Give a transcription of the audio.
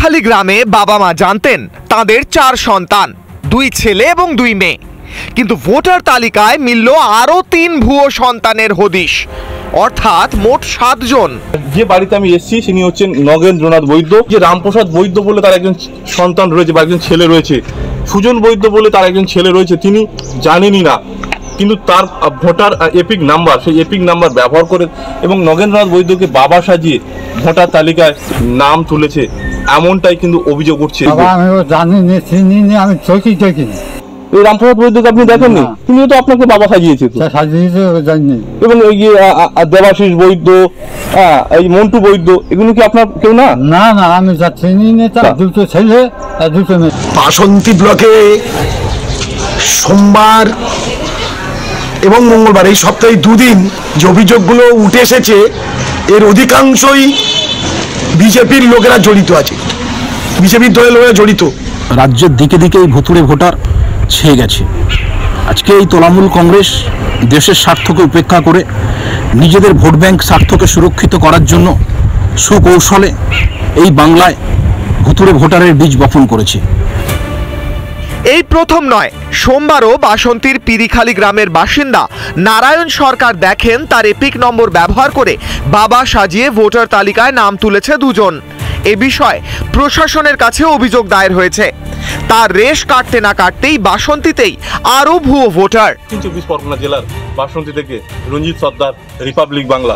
পিরিখালি গ্রামে বাবা মা জানতেন তাদের 4 সন্তান, 2 ছেলে এবং 2 মেয়ে, কিন্তু ভোটার তালিকায় মিলল আরো 3 ভুয়ো সন্তানের হদিশ, অর্থাৎ মোট 7 জন। যে বাড়িতে আমি এসেছি তিনি হচ্ছেন নগেন্দ্রনাথ বৈদ্য। যে রামপ্রসাদ বৈদ্য বলে তার একজন সন্তান রয়েছে বা একজন ছেলে রয়েছে, সুজন বৈদ্য বলে তার একজন ছেলে রয়েছে, তিনি জানেনই না, কিন্তু তার ভোটার এপিক নাম্বার, সেই এপিক নাম্বার ব্যবহার করে এবং নগেন্দ্রনাথ বৈদ্যকে বাবা সাজিয়ে ভোটার তালিকায় নাম তুলেছে, এমনটাই কিন্তু অভিযোগ উঠছে। আমি জানি না, চিনি না, আমি চোখই দেখিনি। এই রামপ্রসাদ বৈদ্যকে আপনি দেখেননি? তিনিও তো আপনাকে বাবা সাজিয়েছে। সাজিয়েছে জানি। এবং এই যে দেবাশিস বৈদ্য, এই মন্টু বৈদ্য, এগুলো কি আপনার কেউ না? না না, আমি যা চিনি না, তার 2 ছেলে আর 2 মেয়ে। বাসন্তী ব্লকে সোমবার এবং মঙ্গলবার, এই সপ্তাহে 2 দিন যে অভিযোগগুলো উঠে এসেছে, এর অধিকাংশই বিজেপির লোকেরা জড়িত আছে, বিজেপির দলের লোকেরা জড়িত। রাজ্যের দিকে দিকে এই ভুতুড়ে ভোটার ছেয়ে গেছে। আজকে এই তৃণমূল কংগ্রেস দেশের স্বার্থকে উপেক্ষা করে নিজেদের ভোট ব্যাংক স্বার্থকে সুরক্ষিত করার জন্য সুকৌশলে এই বাংলায় ভুতুড়ে ভোটারের বীজ বপন করেছে। এই প্রথম নয়, সোমবারও বাসন্তীর পিরিখালি গ্রামের বাসিন্দা নারায়ণ সরকার দেখেন তার এপিক নম্বর ব্যবহার করে বাবা সাজিয়ে ভোটার তালিকায় নাম তুলেছে 2 জন। এ বিষয়ে প্রশাসনের কাছে অভিযোগ দায়ের হয়েছে। তার রেশ কাটতে না কাটতেই বাসন্তীতেই আরো ভুয়ো ভোটার। 24 পরগনা জেলার বাসন্তী থেকে রঞ্জিত সর্দার, রিপাবলিক বাংলা।